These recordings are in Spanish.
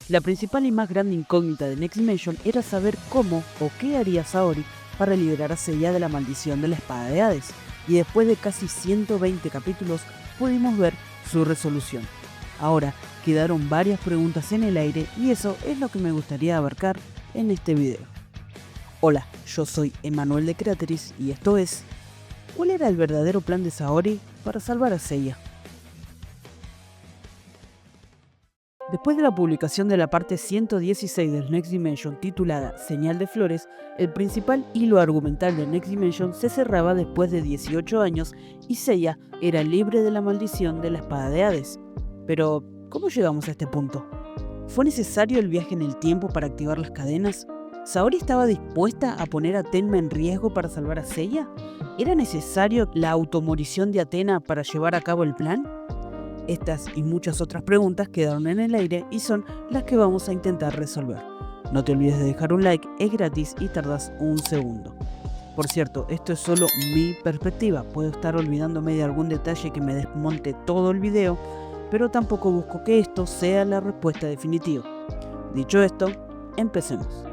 La principal y más grande incógnita de Next Dimension era saber cómo o qué haría Saori para liberar a Seiya de la maldición de la espada de Hades, y después de casi 120 capítulos pudimos ver su resolución. Ahora quedaron varias preguntas en el aire y eso es lo que me gustaría abarcar en este video. Hola, yo soy Emanuel de Crateris y esto es ¿cuál era el verdadero plan de Saori para salvar a Seiya? Después de la publicación de la parte 116 del Next Dimension titulada Señal de Flores, el principal hilo argumental de Next Dimension se cerraba después de 18 años y Seiya era libre de la maldición de la espada de Hades. Pero, ¿cómo llegamos a este punto? ¿Fue necesario el viaje en el tiempo para activar las cadenas? ¿Saori estaba dispuesta a poner a Tenma en riesgo para salvar a Seiya? ¿Era necesario la automorición de Athena para llevar a cabo el plan? Estas y muchas otras preguntas quedaron en el aire y son las que vamos a intentar resolver. No te olvides de dejar un like, es gratis y tardas un segundo. Por cierto, esto es solo mi perspectiva, puedo estar olvidándome de algún detalle que me desmonte todo el video, pero tampoco busco que esto sea la respuesta definitiva. Dicho esto, empecemos.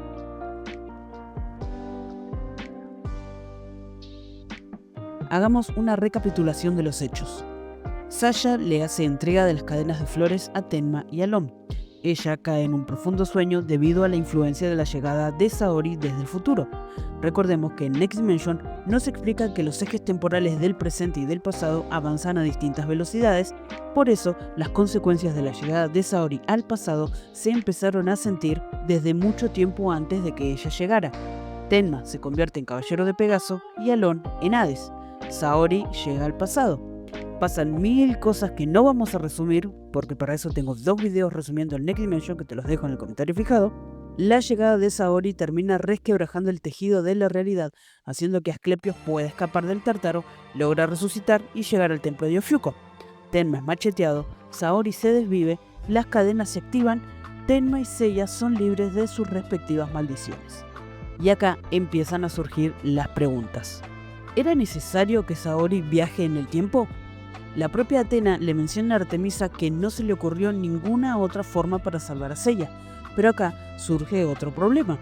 Hagamos una recapitulación de los hechos. Sasha le hace entrega de las cadenas de flores a Tenma y a Lom. Ella cae en un profundo sueño debido a la influencia de la llegada de Saori desde el futuro. Recordemos que en Next Dimension nos explica que los ejes temporales del presente y del pasado avanzan a distintas velocidades, por eso las consecuencias de la llegada de Saori al pasado se empezaron a sentir desde mucho tiempo antes de que ella llegara. Tenma se convierte en caballero de Pegaso y Alon en Hades. Saori llega al pasado. Pasan mil cosas que no vamos a resumir, porque para eso tengo dos videos resumiendo el Next Dimension que te los dejo en el comentario fijado. La llegada de Saori termina resquebrajando el tejido de la realidad, haciendo que Asclepios pueda escapar del Tártaro, logra resucitar y llegar al templo de Ofiuco. Tenma es macheteado, Saori se desvive, las cadenas se activan, Tenma y Seiya son libres de sus respectivas maldiciones. Y acá empiezan a surgir las preguntas. ¿Era necesario que Saori viaje en el tiempo? La propia Athena le menciona a Artemisa que no se le ocurrió ninguna otra forma para salvar a Seiya, pero acá surge otro problema.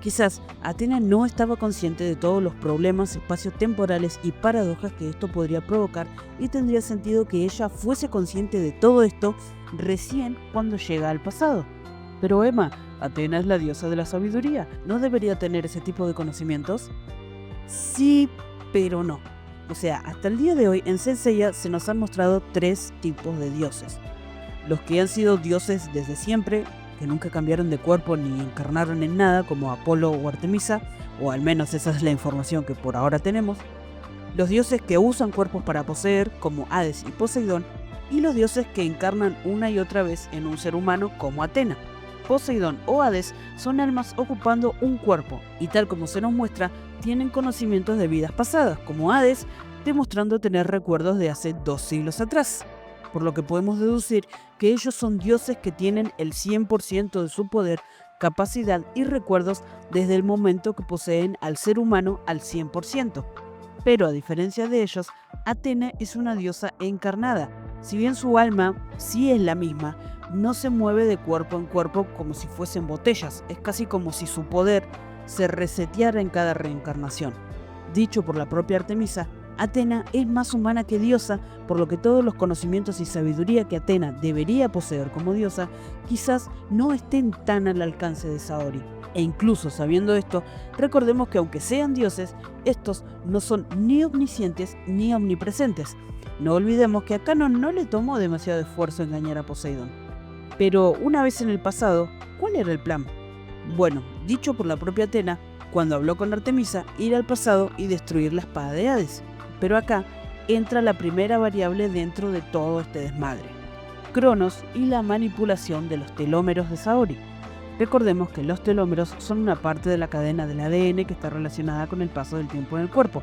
Quizás Athena no estaba consciente de todos los problemas espaciotemporales y paradojas que esto podría provocar y tendría sentido que ella fuese consciente de todo esto recién cuando llega al pasado. Pero Emma, Athena es la diosa de la sabiduría, ¿no debería tener ese tipo de conocimientos? Sí, pero no. O sea, hasta el día de hoy en Saint Seiya se nos han mostrado tres tipos de dioses. Los que han sido dioses desde siempre, que nunca cambiaron de cuerpo ni encarnaron en nada, como Apolo o Artemisa, o al menos esa es la información que por ahora tenemos. Los dioses que usan cuerpos para poseer, como Hades y Poseidón, y los dioses que encarnan una y otra vez en un ser humano, como Athena. Poseidón o Hades son almas ocupando un cuerpo, y tal como se nos muestra, tienen conocimientos de vidas pasadas, como Hades, demostrando tener recuerdos de hace 2 siglos atrás. Por lo que podemos deducir que ellos son dioses que tienen el 100% de su poder, capacidad y recuerdos desde el momento que poseen al ser humano al 100%. Pero a diferencia de ellos, Athena es una diosa encarnada. Si bien su alma sí es la misma, no se mueve de cuerpo en cuerpo como si fuesen botellas, es casi como si su poder se reseteara en cada reencarnación. Dicho por la propia Artemisa, Athena es más humana que diosa, por lo que todos los conocimientos y sabiduría que Athena debería poseer como diosa, quizás no estén tan al alcance de Saori. E incluso sabiendo esto, recordemos que aunque sean dioses, estos no son ni omniscientes ni omnipresentes. No olvidemos que a Canon no le tomó demasiado esfuerzo engañar a Poseidón. Pero una vez en el pasado, ¿cuál era el plan? Bueno, dicho por la propia Athena, cuando habló con Artemisa, ir al pasado y destruir la espada de Hades. Pero acá entra la primera variable dentro de todo este desmadre: Cronos y la manipulación de los telómeros de Saori. Recordemos que los telómeros son una parte de la cadena del ADN que está relacionada con el paso del tiempo en el cuerpo.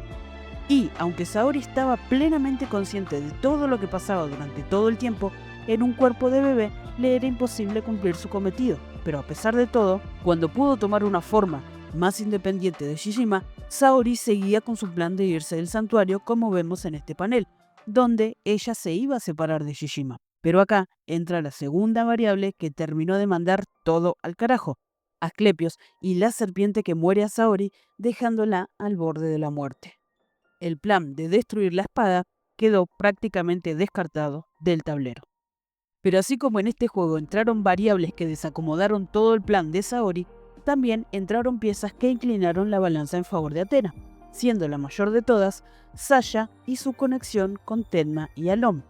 Y aunque Saori estaba plenamente consciente de todo lo que pasaba durante todo el tiempo, en un cuerpo de bebé le era imposible cumplir su cometido. Pero a pesar de todo, cuando pudo tomar una forma más independiente de Shishima, Saori seguía con su plan de irse del santuario como vemos en este panel, donde ella se iba a separar de Shishima. Pero acá entra la segunda variable que terminó de mandar todo al carajo: Asclepios y la serpiente que muere a Saori dejándola al borde de la muerte. El plan de destruir la espada quedó prácticamente descartado del tablero. Pero así como en este juego entraron variables que desacomodaron todo el plan de Saori, también entraron piezas que inclinaron la balanza en favor de Athena, siendo la mayor de todas Sasha y su conexión con Tenma y Alon.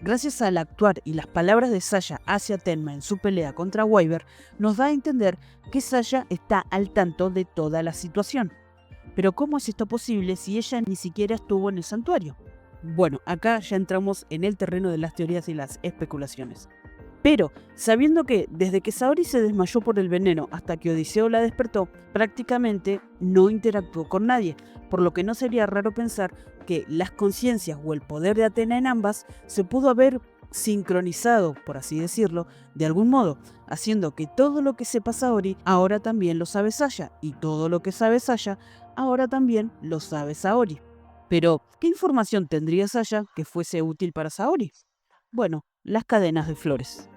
Gracias al actuar y las palabras de Sasha hacia Tenma en su pelea contra Wyvern, nos da a entender que Sasha está al tanto de toda la situación. Pero ¿cómo es esto posible si ella ni siquiera estuvo en el santuario? Bueno, acá ya entramos en el terreno de las teorías y las especulaciones. Pero, sabiendo que desde que Saori se desmayó por el veneno hasta que Odiseo la despertó, prácticamente no interactuó con nadie, por lo que no sería raro pensar que las conciencias o el poder de Athena en ambas se pudo haber sincronizado, por así decirlo, de algún modo, haciendo que todo lo que sepa Saori ahora también lo sabe Sasha, y todo lo que sabe Sasha ahora también lo sabe Saori. Pero, ¿qué información tendría Sasha que fuese útil para Saori? Bueno, las cadenas de flores.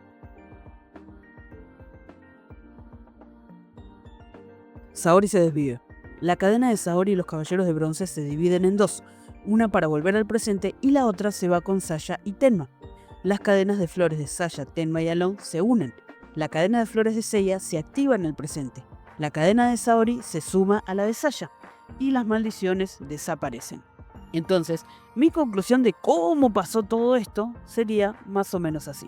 Saori se desvive. La cadena de Saori y los caballeros de bronce se dividen en dos, una para volver al presente y la otra se va con Sasha y Tenma. Las cadenas de flores de Sasha, Tenma y Alon se unen. La cadena de flores de Seiya se activa en el presente. La cadena de Saori se suma a la de Sasha y las maldiciones desaparecen. Entonces, mi conclusión de cómo pasó todo esto sería más o menos así.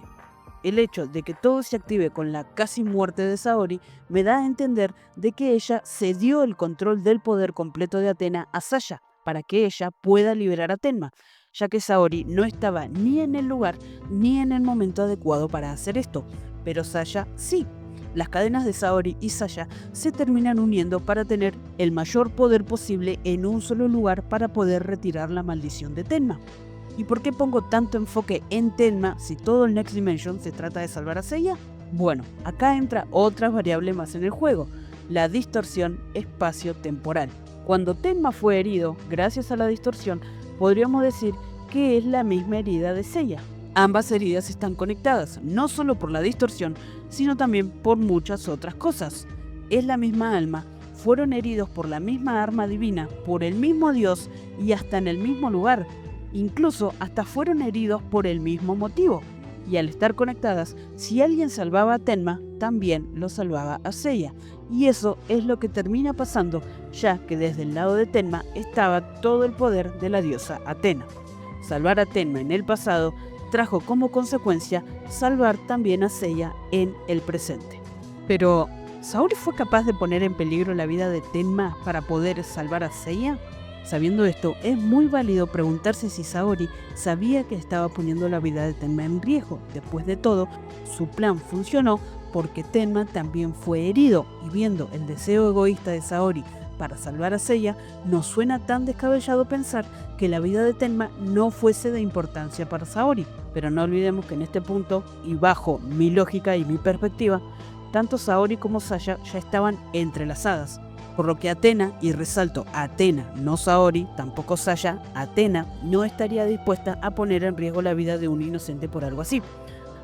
El hecho de que todo se active con la casi muerte de Saori me da a entender de que ella cedió el control del poder completo de Athena a Sasha para que ella pueda liberar a Tenma, ya que Saori no estaba ni en el lugar ni en el momento adecuado para hacer esto, pero Sasha sí. Las cadenas de Saori y Sasha se terminan uniendo para tener el mayor poder posible en un solo lugar para poder retirar la maldición de Tenma. ¿Y por qué pongo tanto enfoque en Tenma si todo el Next Dimension se trata de salvar a Seiya? Bueno, acá entra otra variable más en el juego, la distorsión espacio-temporal. Cuando Tenma fue herido, gracias a la distorsión, podríamos decir que es la misma herida de Seiya. Ambas heridas están conectadas, no solo por la distorsión, sino también por muchas otras cosas. Es la misma alma, fueron heridos por la misma arma divina, por el mismo Dios y hasta en el mismo lugar. Incluso hasta fueron heridos por el mismo motivo. Y al estar conectadas, si alguien salvaba a Tenma, también lo salvaba a Seiya. Y eso es lo que termina pasando, ya que desde el lado de Tenma estaba todo el poder de la diosa Athena. Salvar a Tenma en el pasado trajo como consecuencia salvar también a Seiya en el presente. Pero, ¿Saori fue capaz de poner en peligro la vida de Tenma para poder salvar a Seiya? Sabiendo esto, es muy válido preguntarse si Saori sabía que estaba poniendo la vida de Tenma en riesgo. Después de todo, su plan funcionó porque Tenma también fue herido, y viendo el deseo egoísta de Saori para salvar a Seiya, no suena tan descabellado pensar que la vida de Tenma no fuese de importancia para Saori. Pero no olvidemos que en este punto, y bajo mi lógica y mi perspectiva, tanto Saori como Sasha ya estaban entrelazadas. Por lo que Athena, y resalto Athena, no Saori, tampoco Sasha, Athena no estaría dispuesta a poner en riesgo la vida de un inocente por algo así.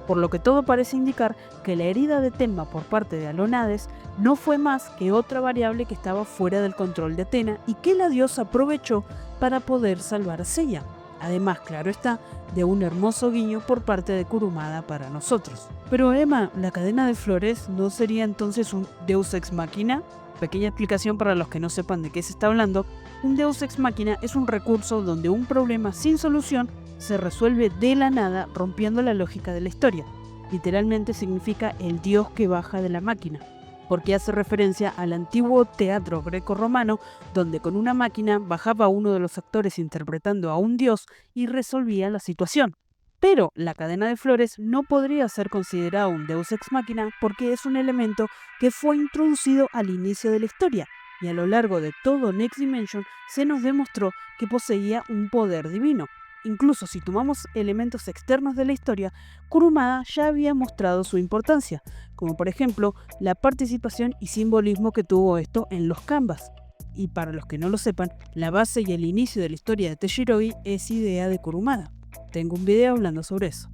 Por lo que todo parece indicar que la herida de Tenma por parte de Alon Hades no fue más que otra variable que estaba fuera del control de Athena y que la diosa aprovechó para poder salvar a Seiya. Además, claro está, de un hermoso guiño por parte de Kurumada para nosotros. Pero Emma, ¿la cadena de flores no sería entonces un Deus Ex Machina? Pequeña explicación para los que no sepan de qué se está hablando. Un Deus Ex Machina es un recurso donde un problema sin solución se resuelve de la nada, rompiendo la lógica de la historia. Literalmente significa el dios que baja de la máquina, porque hace referencia al antiguo teatro greco-romano, donde con una máquina bajaba uno de los actores interpretando a un dios y resolvía la situación. Pero la cadena de flores no podría ser considerada un Deus Ex Machina porque es un elemento que fue introducido al inicio de la historia, y a lo largo de todo Next Dimension se nos demostró que poseía un poder divino. Incluso si tomamos elementos externos de la historia, Kurumada ya había mostrado su importancia, como por ejemplo la participación y simbolismo que tuvo esto en los canvas. Y para los que no lo sepan, la base y el inicio de la historia de Teshirogi es idea de Kurumada. Tengo un video hablando sobre eso.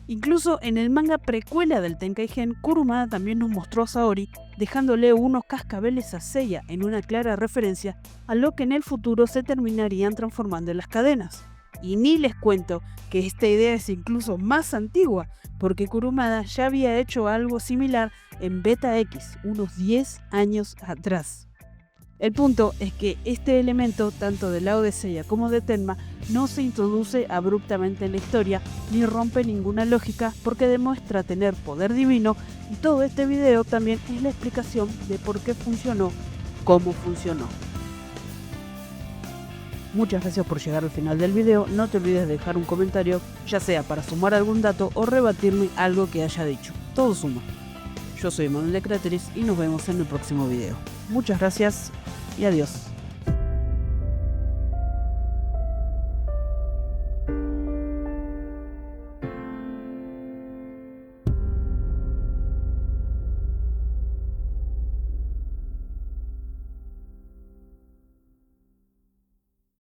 Incluso en el manga precuela del Tenkaigen, Kurumada también nos mostró a Saori dejándole unos cascabeles a Seiya en una clara referencia a lo que en el futuro se terminarían transformando en las cadenas. Y ni les cuento que esta idea es incluso más antigua, porque Kurumada ya había hecho algo similar en Beta X unos 10 años atrás. El punto es que este elemento, tanto del lado de Seiya como de Tenma, no se introduce abruptamente en la historia ni rompe ninguna lógica porque demuestra tener poder divino, y todo este video también es la explicación de por qué funcionó como funcionó. Muchas gracias por llegar al final del video. No te olvides de dejar un comentario, ya sea para sumar algún dato o rebatirme algo que haya dicho. Todo suma. Yo soy Manuel de Cráteris y nos vemos en el próximo video. Muchas gracias y adiós.